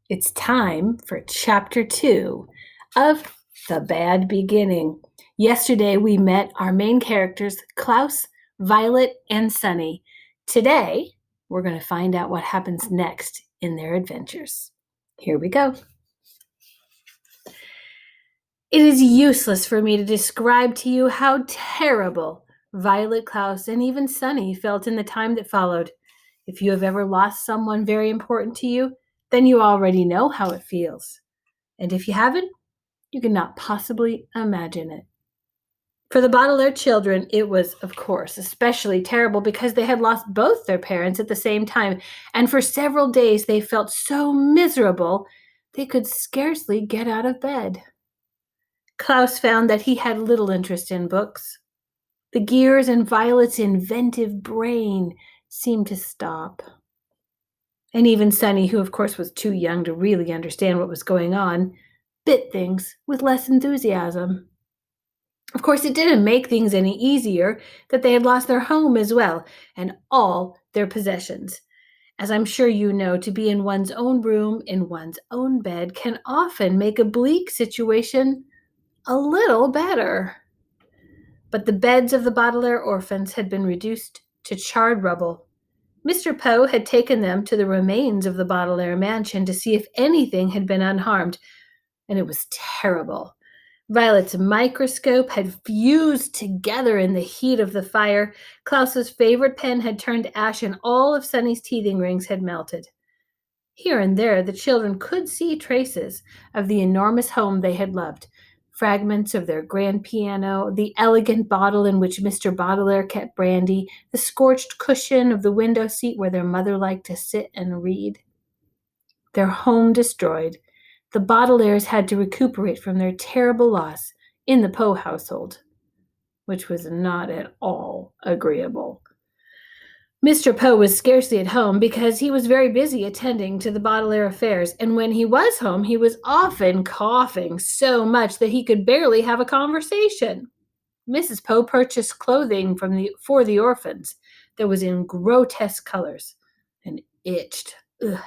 It's time for Chapter 2 of The Bad Beginning. Yesterday, we met our main characters, Klaus, Violet, and Sunny. Today, we're going to find out what happens next in their adventures. Here we go. It is useless for me to describe to you how terrible Violet, Klaus, and even Sunny felt in the time that followed. If you have ever lost someone very important to you, then you already know how it feels. And if you haven't, you cannot possibly imagine it. For the Baudelaire children, it was, of course, especially terrible because they had lost both their parents at the same time, and for several days they felt so miserable they could scarcely get out of bed. Klaus found that he had little interest in books. The gears in Violet's inventive brain seemed to stop. And even Sunny, who of course was too young to really understand what was going on, bit things with less enthusiasm. Of course, it didn't make things any easier that they had lost their home as well, and all their possessions. As I'm sure you know, to be in one's own room, in one's own bed, can often make a bleak situation a little better. But the beds of the Baudelaire orphans had been reduced to charred rubble. Mr. Poe had taken them to the remains of the Baudelaire mansion to see if anything had been unharmed, and it was terrible. Violet's microscope had fused together in the heat of the fire. Klaus's favorite pen had turned to ash, and all of Sunny's teething rings had melted. Here and there, the children could see traces of the enormous home they had loved. Fragments of their grand piano, the elegant bottle in which Mr. Baudelaire kept brandy, the scorched cushion of the window seat where their mother liked to sit and read. Their home destroyed, the Baudelaires had to recuperate from their terrible loss in the Poe household, which was not at all agreeable. Mr. Poe was scarcely at home because he was very busy attending to the Baudelaire affairs, and when he was home, he was often coughing so much that he could barely have a conversation. Mrs. Poe purchased clothing for the orphans that was in grotesque colors and itched. Ugh.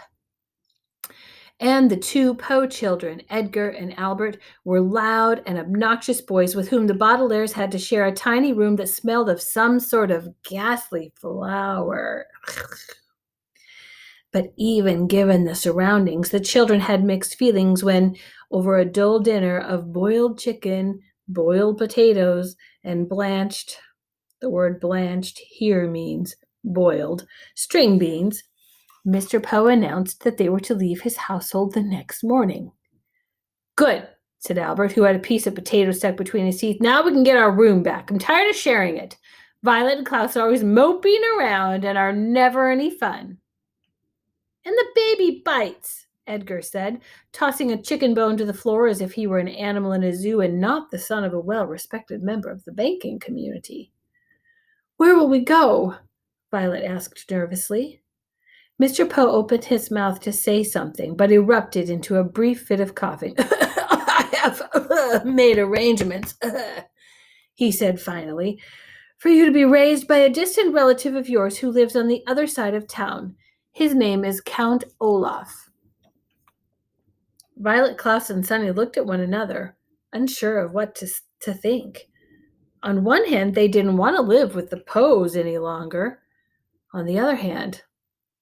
And the two Poe children, Edgar and Albert, were loud and obnoxious boys with whom the Baudelaires had to share a tiny room that smelled of some sort of ghastly flower. But even given the surroundings, the children had mixed feelings when, over a dull dinner of boiled chicken, boiled potatoes, and blanched, the word blanched here means boiled, string beans, Mr. Poe announced that they were to leave his household the next morning. Good, said Albert, who had a piece of potato stuck between his teeth. Now we can get our room back. I'm tired of sharing it. Violet and Klaus are always moping around and are never any fun. And the baby bites, Edgar said, tossing a chicken bone to the floor as if he were an animal in a zoo and not the son of a well-respected member of the banking community. Where will we go? Violet asked nervously. Mr. Poe opened his mouth to say something, but erupted into a brief fit of coughing. I have made arrangements, he said finally, for you to be raised by a distant relative of yours who lives on the other side of town. His name is Count Olaf. Violet, Klaus, and Sunny looked at one another, unsure of what to think. On one hand, they didn't want to live with the Poes any longer. On the other hand,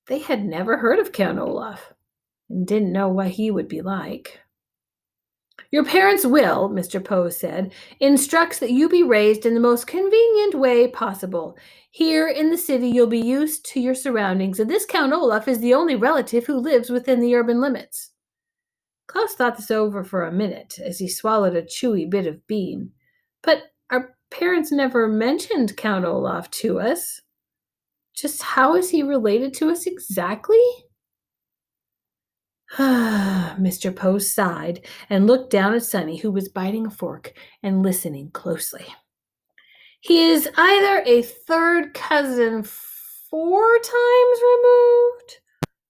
they had never heard of Count Olaf and didn't know what he would be like. Your parents' will, Mr. Poe said, instructs that you be raised in the most convenient way possible. Here in the city, you'll be used to your surroundings, and this Count Olaf is the only relative who lives within the urban limits. Klaus thought this over for a minute as he swallowed a chewy bit of bean. But our parents never mentioned Count Olaf to us. Just how is he related to us exactly? Mr. Poe sighed and looked down at Sunny, who was biting a fork and listening closely. He is either a third cousin 4 times removed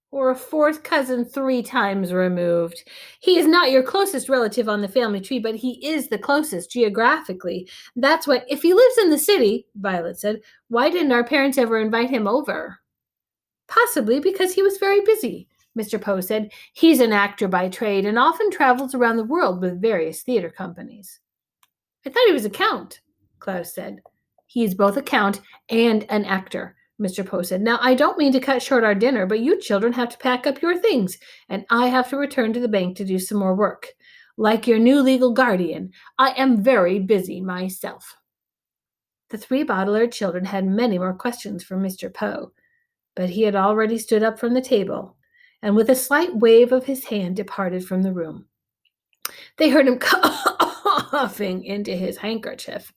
or a fourth cousin 3 times removed. He is not your closest relative on the family tree, but he is the closest geographically. That's why, if he lives in the city, Violet said, why didn't our parents ever invite him over? Possibly because he was very busy, Mr. Poe said. He's an actor by trade and often travels around the world with various theater companies. I thought he was a count, Klaus said. He is both a count and an actor, Mr. Poe said. Now, I don't mean to cut short our dinner, but you children have to pack up your things, and I have to return to the bank to do some more work. Like your new legal guardian, I am very busy myself. The three Baudelaire children had many more questions for Mr. Poe, but he had already stood up from the table, and with a slight wave of his hand departed from the room. They heard him coughing into his handkerchief,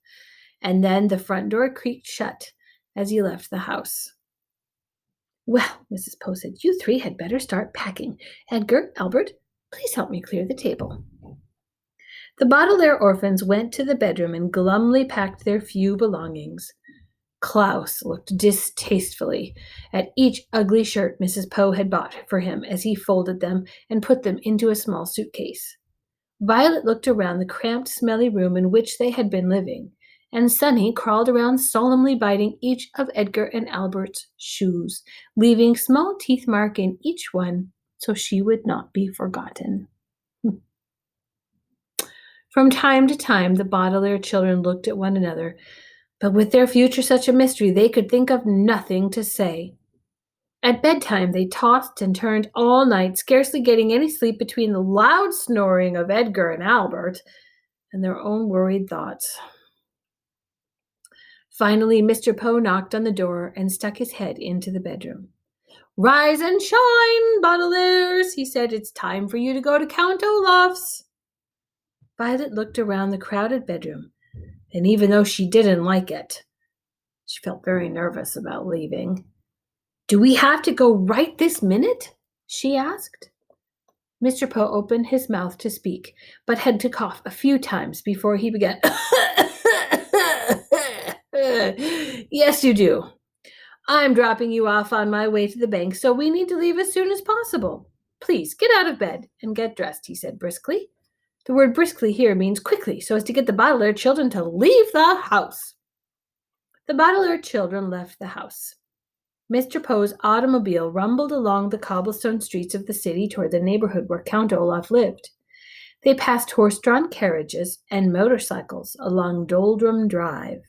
and then the front door creaked shut as he left the house. Well, Mrs. Poe said, you three had better start packing. Edgar, Albert, please help me clear the table. The Baudelaire orphans went to the bedroom and glumly packed their few belongings. Klaus looked distastefully at each ugly shirt Mrs. Poe had bought for him as he folded them and put them into a small suitcase. Violet looked around the cramped, smelly room in which they had been living, and Sunny crawled around solemnly biting each of Edgar and Albert's shoes, leaving small teeth mark in each one so she would not be forgotten. From time to time, the Baudelaire children looked at one another, but with their future such a mystery, they could think of nothing to say. At bedtime, they tossed and turned all night, scarcely getting any sleep between the loud snoring of Edgar and Albert and their own worried thoughts. Finally, Mr. Poe knocked on the door and stuck his head into the bedroom. Rise and shine, Baudelaires, he said. It's time for you to go to Count Olaf's. Violet looked around the crowded bedroom, and even though she didn't like it, she felt very nervous about leaving. Do we have to go right this minute? She asked. Mr. Poe opened his mouth to speak, but had to cough a few times before he began. Yes, you do. I'm dropping you off on my way to the bank, so we need to leave as soon as possible. Please get out of bed and get dressed, he said briskly. The word briskly here means quickly, so as to get the Baudelaire children to leave the house. The Baudelaire children left the house. Mr. Poe's automobile rumbled along the cobblestone streets of the city toward the neighborhood where Count Olaf lived. They passed horse-drawn carriages and motorcycles along Doldrum Drive.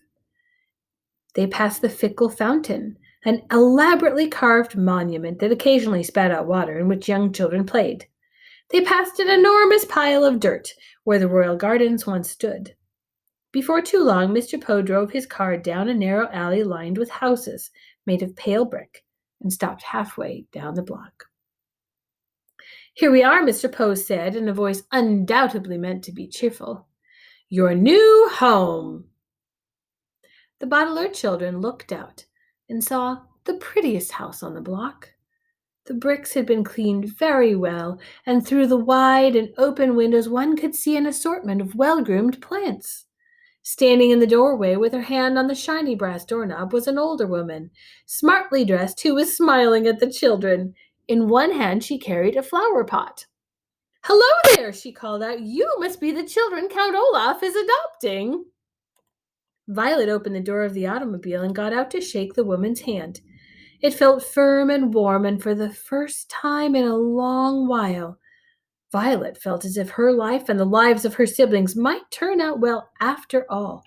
They passed the Fickle Fountain, an elaborately carved monument that occasionally spat out water in which young children played. They passed an enormous pile of dirt where the Royal Gardens once stood. Before too long, Mr. Poe drove his car down a narrow alley lined with houses made of pale brick and stopped halfway down the block. Here we are, Mr. Poe said in a voice undoubtedly meant to be cheerful. Your new home. The Baudelaire children looked out and saw the prettiest house on the block. The bricks had been cleaned very well, and through the wide and open windows one could see an assortment of well-groomed plants. Standing in the doorway with her hand on the shiny brass doorknob was an older woman, smartly dressed, who was smiling at the children. In one hand she carried a flower pot. Hello there, she called out. You must be the children Count Olaf is adopting. Violet opened the door of the automobile and got out to shake the woman's hand. It felt firm and warm, and for the first time in a long while, Violet felt as if her life and the lives of her siblings might turn out well after all.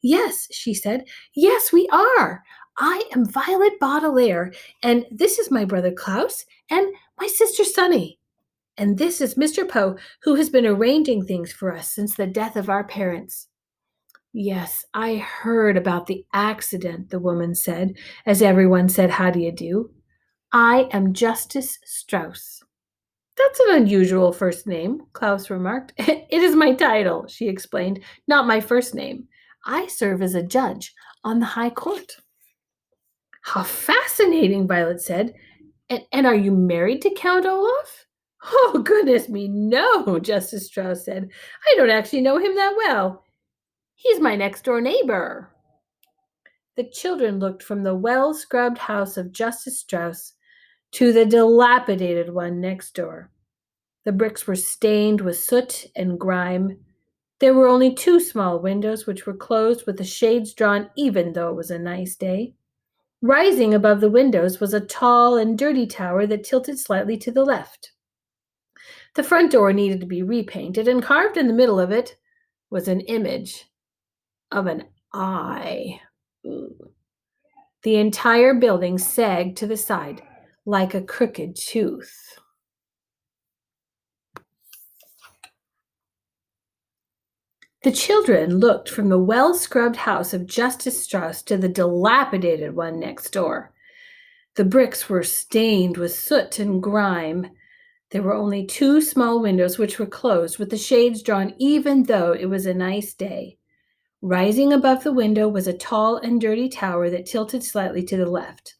Yes, she said. Yes, we are. I am Violet Baudelaire, and this is my brother Klaus and my sister Sunny. And this is Mr. Poe, who has been arranging things for us since the death of our parents. Yes, I heard about the accident, the woman said, as everyone said, how do you do? I am Justice Strauss. That's an unusual first name, Klaus remarked. It is my title, she explained, not my first name. I serve as a judge on the High Court. How fascinating, Violet said. And are you married to Count Olaf? Oh, goodness me, no, Justice Strauss said. I don't actually know him that well. He's my next-door neighbor. The children looked from the well-scrubbed house of Justice Strauss to the dilapidated one next door. The bricks were stained with soot and grime. There were only 2 small windows, which were closed with the shades drawn even though it was a nice day. Rising above the windows was a tall and dirty tower that tilted slightly to the left. The front door needed to be repainted, and carved in the middle of it was an image of an eye. Ooh. The entire building sagged to the side like a crooked tooth. The children looked from the well-scrubbed house of Justice Strauss to the dilapidated one next door. The bricks were stained with soot and grime. There were only 2 small windows which were closed, with the shades drawn even though it was a nice day. Rising above the window was a tall and dirty tower that tilted slightly to the left.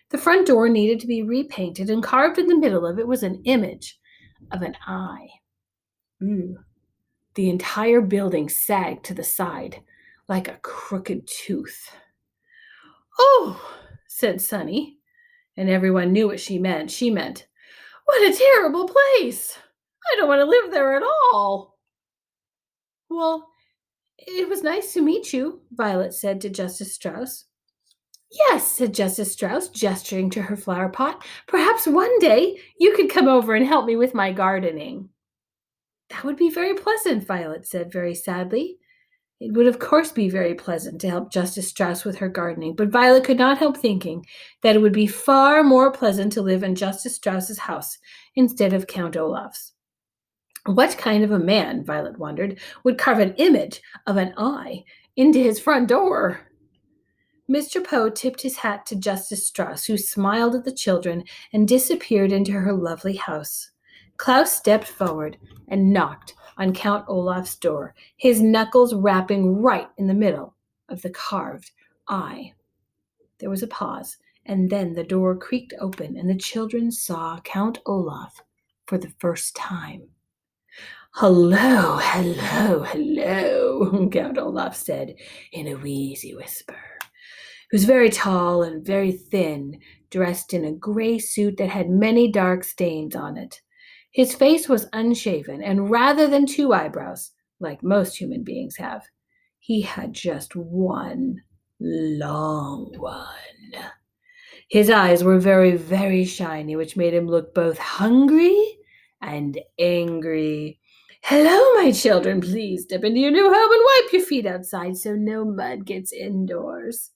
The front door needed to be repainted, and carved in the middle of it was an image of an eye. Ooh. The entire building sagged to the side like a crooked tooth. "Oh," said Sunny, and everyone knew what she meant. She meant, "What a terrible place! I don't want to live there at all." "Well, it was nice to meet you," Violet said to Justice Strauss. "Yes," said Justice Strauss, gesturing to her flower pot. "Perhaps one day you could come over and help me with my gardening." "That would be very pleasant," Violet said very sadly. It would of course be very pleasant to help Justice Strauss with her gardening, but Violet could not help thinking that it would be far more pleasant to live in Justice Strauss's house instead of Count Olaf's. What kind of a man, Violet wondered, would carve an image of an eye into his front door? Mr. Poe tipped his hat to Justice Strauss, who smiled at the children and disappeared into her lovely house. Klaus stepped forward and knocked on Count Olaf's door, his knuckles rapping right in the middle of the carved eye. There was a pause, and then the door creaked open, and the children saw Count Olaf for the first time. "Hello, hello, hello," Count Olaf said in a wheezy whisper. He was very tall and very thin, dressed in a gray suit that had many dark stains on it. His face was unshaven, and rather than 2 eyebrows, like most human beings have, he had just one long one. His eyes were very, very shiny, which made him look both hungry and angry. "Hello, my children. Please step into your new home and wipe your feet outside so no mud gets indoors."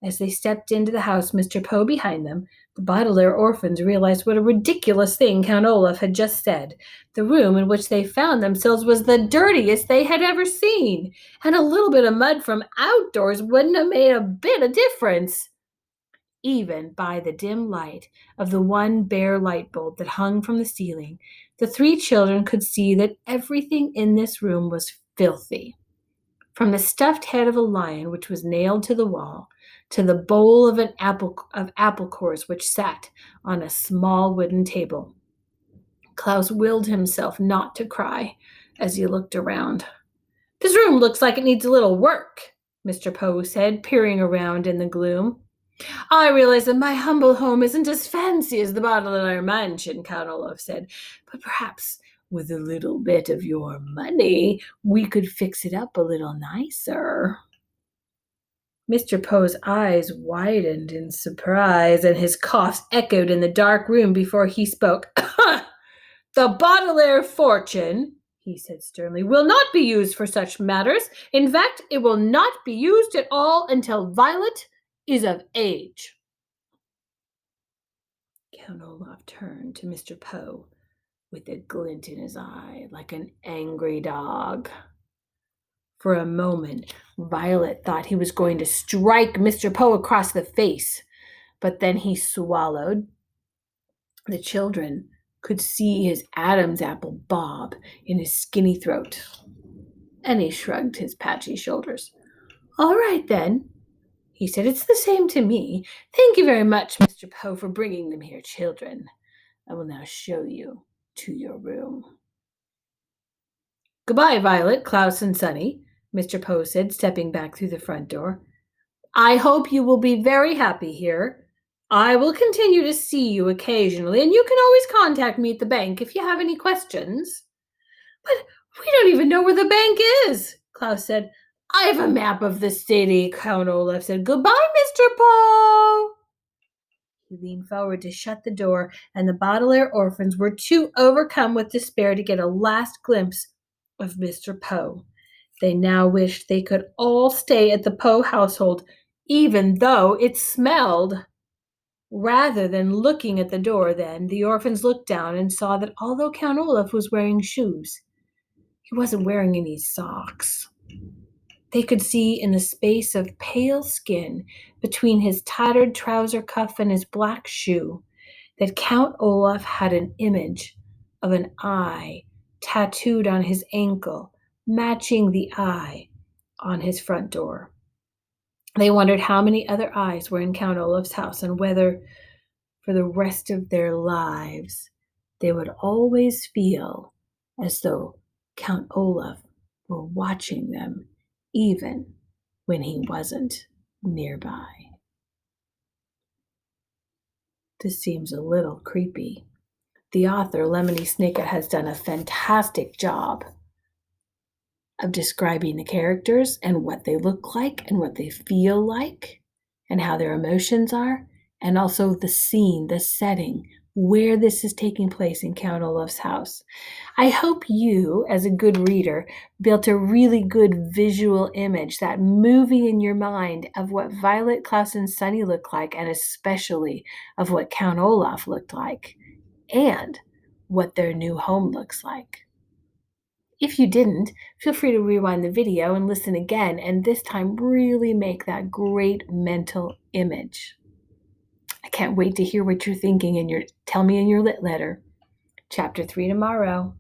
As they stepped into the house, Mr. Poe behind them, the Baudelaire orphans realized what a ridiculous thing Count Olaf had just said. The room in which they found themselves was the dirtiest they had ever seen, and a little bit of mud from outdoors wouldn't have made a bit of difference. Even by the dim light of the one bare light bulb that hung from the ceiling, the 3 children could see that everything in this room was filthy. From the stuffed head of a lion, which was nailed to the wall, to the bowl of apple cores which sat on a small wooden table. Klaus willed himself not to cry as he looked around. "This room looks like it needs a little work," Mr. Poe said, peering around in the gloom. "I realize that my humble home isn't as fancy as the Baudelaire mansion," Count Olaf said, "but perhaps with a little bit of your money, we could fix it up a little nicer." Mr. Poe's eyes widened in surprise, and his coughs echoed in the dark room before he spoke. "The Baudelaire fortune," he said sternly, "will not be used for such matters. In fact, it will not be used at all until Violet is of age." Count Olaf turned to Mr. Poe with a glint in his eye, like an angry dog. For a moment, Violet thought he was going to strike Mr. Poe across the face, but then he swallowed. The children could see his Adam's apple bob in his skinny throat, and he shrugged his patchy shoulders. "All right, then," he said. "It's the same to me. Thank you very much, Mr. Poe, for bringing them here, children. I will now show you to your room." "Goodbye, Violet, Klaus, and Sunny," Mr. Poe said, stepping back through the front door. "I hope you will be very happy here. I will continue to see you occasionally, and you can always contact me at the bank if you have any questions." "But we don't even know where the bank is," Klaus said. I have a map of the city, Count Olaf said. Goodbye, Mr. Poe. He leaned forward to shut the door, and the Baudelaire orphans were too overcome with despair to get a last glimpse of Mr. Poe. They now wished they could all stay at the Poe household, even though it smelled. Rather than looking at the door, then, the orphans looked down and saw that although Count Olaf was wearing shoes, he wasn't wearing any socks. They could see in the space of pale skin between his tattered trouser cuff and his black shoe that Count Olaf had an image of an eye tattooed on his ankle, matching the eye on his front door. They wondered how many other eyes were in Count Olaf's house and whether, for the rest of their lives, they would always feel as though Count Olaf were watching them, even when he wasn't nearby. This seems a little creepy. The author, Lemony Snicket, has done a fantastic job of describing the characters and what they look like and what they feel like and how their emotions are, and also the scene, the setting, where this is taking place in Count Olaf's house. I hope you, as a good reader, built a really good visual image, that movie in your mind of what Violet, Klaus, and Sunny look like, and especially of what Count Olaf looked like, and what their new home looks like. If you didn't, feel free to rewind the video and listen again, and this time really make that great mental image. I can't wait to hear what you're thinking, and tell me in your lit letter. Chapter 3 tomorrow.